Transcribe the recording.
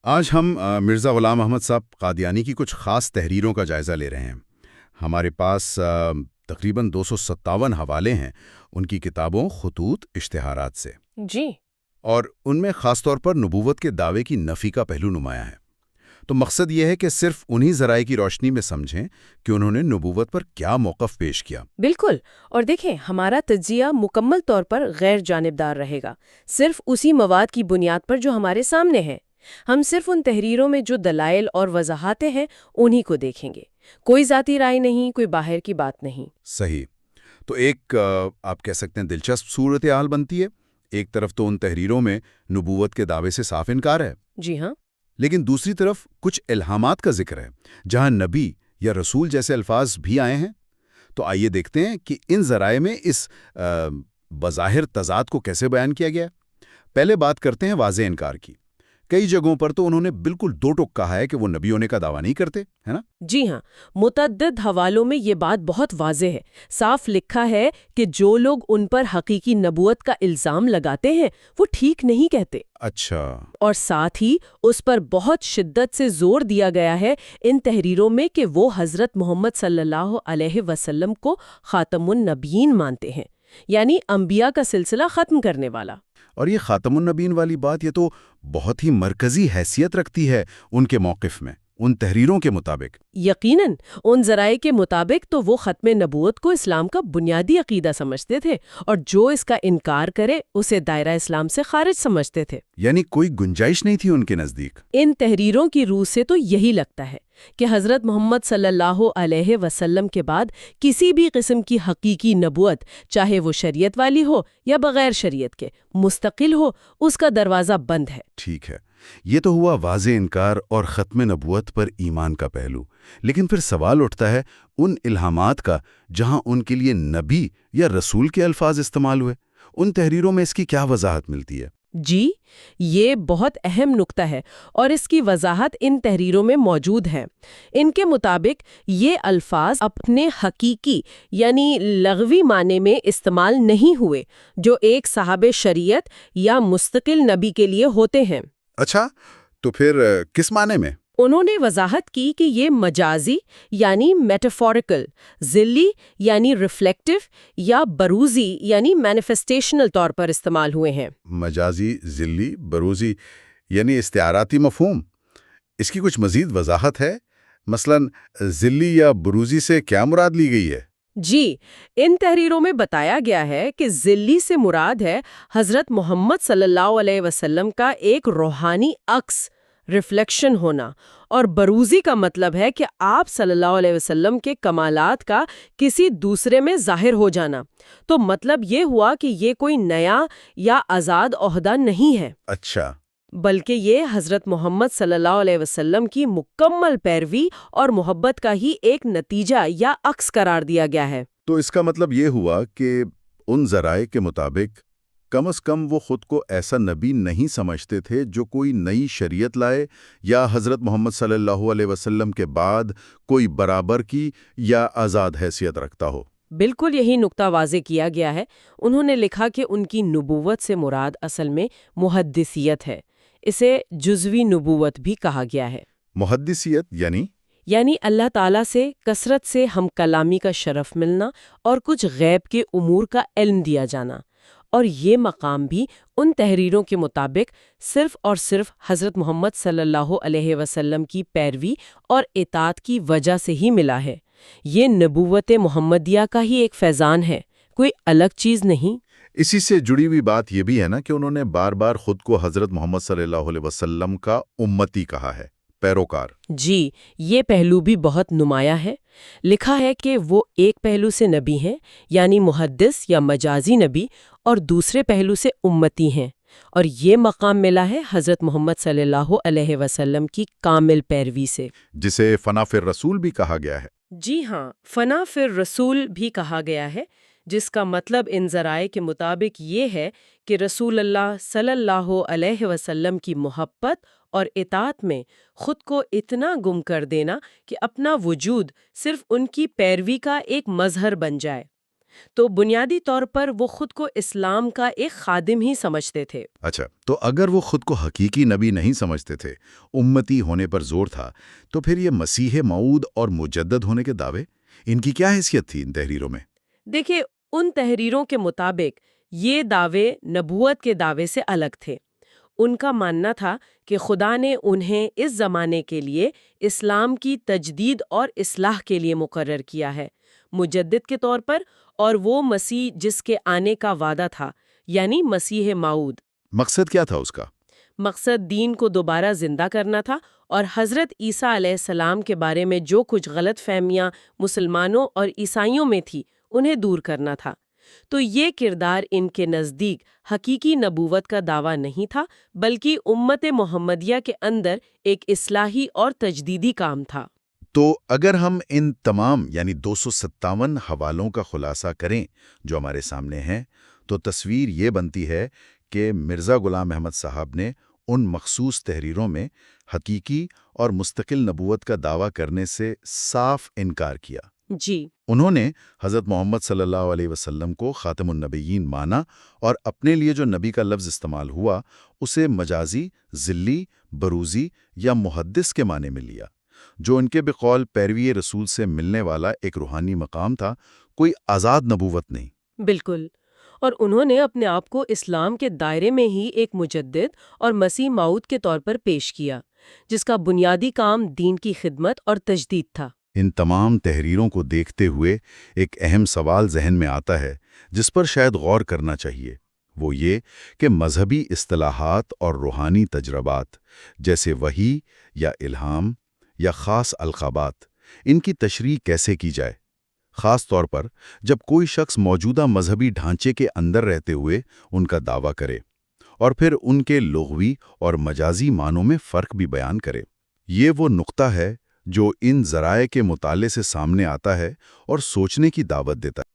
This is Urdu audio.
آج ہم مرزا غلام احمد صاحب قادیانی کی کچھ خاص تحریروں کا جائزہ لے رہے ہیں۔ ہمارے پاس تقریباً 257 حوالے ہیں ان کی کتابوں، خطوط، اشتہارات سے، جی اور ان میں خاص طور پر نبوت کے دعوے کی نفی کا پہلو نمایاں ہے۔ تو مقصد یہ ہے کہ صرف انہی ذرائع کی روشنی میں سمجھیں کہ انہوں نے نبوت پر کیا موقف پیش کیا۔ بالکل، اور دیکھیں ہمارا تجزیہ مکمل طور پر غیر جانبدار رہے گا، صرف اسی مواد کی بنیاد پر جو ہمارے سامنے ہے۔ ہم صرف ان تحریروں میں جو دلائل اور وضاحتیں ہیں انہی کو دیکھیں گے، کوئی ذاتی رائے نہیں، کوئی باہر کی بات نہیں۔ صحیح۔ تو ایک آپ کہہ سکتے ہیں دلچسپ صورتحال بنتی ہے۔ ایک طرف تو ان تحریروں میں نبوت کے دعوے سے صاف انکار ہے، جی ہاں، لیکن دوسری طرف کچھ الہامات کا ذکر ہے جہاں نبی یا رسول جیسے الفاظ بھی آئے ہیں۔ تو آئیے دیکھتے ہیں کہ ان ذرائع میں اس بظاہر تضاد کو کیسے بیان کیا گیا ہے۔ پہلے بات کرتے ہیں واضح انکار کی۔ کئی جگہوں پر تو انہوں نے بالکل دو ٹوک کہا ہے کہ وہ نبی ہونے کا دعویٰ نہیں کرتے، ہے نا؟ جی ہاں، متعدد حوالوں میں یہ بات بہت واضح ہے۔ صاف لکھا ہے کہ جو لوگ ان پر حقیقی نبوت کا الزام لگاتے ہیں وہ ٹھیک نہیں کہتے۔ اچھا۔ اور ساتھ ہی اس پر بہت شدت سے زور دیا گیا ہے ان تحریروں میں کہ وہ حضرت محمد صلی اللہ علیہ وسلم کو خاتم النبیین مانتے ہیں، یعنی انبیاء کا سلسلہ ختم کرنے والا۔ اور یہ خاتم النبیین والی بات یہ تو بہت ہی مرکزی حیثیت رکھتی ہے ان کے موقف میں، ان تحریروں کے مطابق۔ یقیناً ان ذرائع کے مطابق تو وہ ختم نبوت کو اسلام کا بنیادی عقیدہ سمجھتے تھے، اور جو اس کا انکار کرے اسے دائرہ اسلام سے خارج سمجھتے تھے۔ یعنی کوئی گنجائش نہیں تھی ان کے نزدیک۔ ان تحریروں کی روح سے تو یہی لگتا ہے کہ حضرت محمد صلی اللہ علیہ وسلم کے بعد کسی بھی قسم کی حقیقی نبوت، چاہے وہ شریعت والی ہو یا بغیر شریعت کے، مستقل ہو، اس کا دروازہ بند ہے۔ ٹھیک ہے، یہ تو ہوا واضح انکار اور ختم نبوت پر ایمان کا پہلو، لیکن پھر سوال اٹھتا ہے ان الہامات کا جہاں ان کے لیے نبی یا رسول کے الفاظ استعمال ہوئے، ان تحریروں میں اس کی کیا وضاحت ملتی ہے؟ جی، یہ بہت اہم نکتہ ہے اور اس کی وضاحت ان تحریروں میں موجود ہے۔ ان کے مطابق یہ الفاظ اپنے حقیقی یعنی لغوی معنی میں استعمال نہیں ہوئے جو ایک صاحب شریعت یا مستقل نبی کے لیے ہوتے ہیں۔ اچھا، تو پھر کس معنی میں؟ انہوں نے وضاحت کی کہ یہ مجازی یعنی میٹافوریکل، ذلی یعنی ریفلیکٹیو یا بروزی یعنی مینیفیسٹیشنل طور پر استعمال ہوئے ہیں۔ مجازی، ذلی، بروزی یعنی استعاراتی مفہوم۔ اس کی کچھ مزید وضاحت ہے؟ مثلا ذلی یا بروزی سے کیا مراد لی گئی ہے؟ جی، ان تحریروں میں بتایا گیا ہے کہ ذلی سے مراد ہے حضرت محمد صلی اللہ علیہ وسلم کا ایک روحانی عکس، ریفلیکشن ہونا، اور بروزی کا مطلب ہے کہ آپ صلی اللہ علیہ وسلم کے کمالات کا کسی دوسرے میں ظاہر ہو جانا۔ تو مطلب یہ ہوا کہ یہ کوئی نیا یا آزاد عہدہ نہیں ہے، اچھا، بلکہ یہ حضرت محمد صلی اللہ علیہ وسلم کی مکمل پیروی اور محبت کا ہی ایک نتیجہ یا عکس قرار دیا گیا ہے۔ تو اس کا مطلب یہ ہوا کہ ان ذرائع کے مطابق کم از کم وہ خود کو ایسا نبی نہیں سمجھتے تھے جو کوئی نئی شریعت لائے یا حضرت محمد صلی اللہ علیہ وسلم کے بعد کوئی برابر کی یا آزاد حیثیت رکھتا ہو۔ بالکل یہی نقطہ واضح کیا گیا ہے۔ انہوں نے لکھا کہ ان کی نبوت سے مراد اصل میں محدثیت ہے، اسے جزوی نبوت بھی کہا گیا ہے۔ محدثیت یعنی اللہ تعالیٰ سے کثرت سے ہم کلامی کا شرف ملنا اور کچھ غیب کے امور کا علم دیا جانا، اور یہ مقام بھی ان تحریروں کے مطابق صرف اور صرف حضرت محمد صلی اللہ علیہ وسلم کی پیروی اور اطاعت کی وجہ سے ہی ملا ہے۔ یہ نبوت محمدیہ کا ہی ایک فیضان ہے، کوئی الگ چیز نہیں۔ اسی سے جڑی ہوئی بات یہ بھی ہے نا کہ انہوں نے بار بار خود کو حضرت محمد صلی اللہ علیہ وسلم کا امتی کہا ہے، پیروکار۔ جی، یہ پہلو بھی بہت نمایاں ہے۔ لکھا ہے کہ وہ ایک پہلو سے نبی ہیں یعنی محدث یا مجازی نبی، اور دوسرے پہلو سے امتی ہیں، اور یہ مقام ملا ہے حضرت محمد صلی اللہ علیہ وسلم کی کامل پیروی سے، جسے فنا فی الرسول بھی کہا گیا ہے۔ جی ہاں، فنا فی الرسول بھی کہا گیا ہے، جس کا مطلب ان ذرائع کے مطابق یہ ہے کہ رسول اللہ صلی اللہ علیہ وسلم کی محبت اور اطاعت میں خود کو اتنا گم کر دینا کہ اپنا وجود صرف ان کی پیروی کا ایک مظہر بن جائے۔ تو بنیادی طور پر وہ خود کو اسلام کا ایک خادم ہی سمجھتے تھے۔ اچھا، تو اگر وہ خود کو حقیقی نبی نہیں سمجھتے تھے، امتی ہونے پر زور تھا، تو پھر یہ مسیح موعود اور مجدد ہونے کے دعوے، ان کی کیا حیثیت تھی ان تحریروں میں؟ دیکھیں، ان تحریروں کے مطابق یہ دعوے نبوت کے دعوے سے الگ تھے۔ ان کا ماننا تھا کہ خدا نے انہیں اس زمانے کے لیے اسلام کی تجدید اور اصلاح کے لیے مقرر کیا ہے، مجدد کے طور پر، اور وہ مسیح جس کے آنے کا وعدہ تھا، یعنی مسیح موعود۔ مقصد کیا تھا اس کا؟ مقصد دین کو دوبارہ زندہ کرنا تھا اور حضرت عیسیٰ علیہ السلام کے بارے میں جو کچھ غلط فہمیاں مسلمانوں اور عیسائیوں میں تھی انہیں دور کرنا تھا۔ تو یہ کردار ان کے نزدیک حقیقی نبوت کا دعویٰ نہیں تھا، بلکہ امت محمدیہ کے اندر ایک اصلاحی اور تجدیدی کام تھا۔ تو اگر ہم ان تمام یعنی 257 حوالوں کا خلاصہ کریں جو ہمارے سامنے ہیں، تو تصویر یہ بنتی ہے کہ مرزا غلام احمد صاحب نے ان مخصوص تحریروں میں حقیقی اور مستقل نبوت کا دعویٰ کرنے سے صاف انکار کیا۔ جی، انہوں نے حضرت محمد صلی اللہ علیہ وسلم کو خاتم النبیین مانا اور اپنے لیے جو نبی کا لفظ استعمال ہوا اسے مجازی، ذلی، بروزی یا محدث کے معنی میں لیا، جو ان کے بقول پیروی رسول سے ملنے والا ایک روحانی مقام تھا، کوئی آزاد نبوت نہیں۔ بالکل۔ اور انہوں نے اپنے آپ کو اسلام کے دائرے میں ہی ایک مجدد اور مسیح موعود کے طور پر پیش کیا، جس کا بنیادی کام دین کی خدمت اور تجدید تھا۔ ان تمام تحریروں کو دیکھتے ہوئے ایک اہم سوال ذہن میں آتا ہے جس پر شاید غور کرنا چاہیے، وہ یہ کہ مذہبی اصطلاحات اور روحانی تجربات جیسے وحی یا الہام یا خاص القابات، ان کی تشریح کیسے کی جائے، خاص طور پر جب کوئی شخص موجودہ مذہبی ڈھانچے کے اندر رہتے ہوئے ان کا دعویٰ کرے اور پھر ان کے لغوی اور مجازی معنوں میں فرق بھی بیان کرے۔ یہ وہ نقطہ ہے جو ان ذرائع کے مطالعے سے سامنے آتا ہے اور سوچنے کی دعوت دیتا ہے۔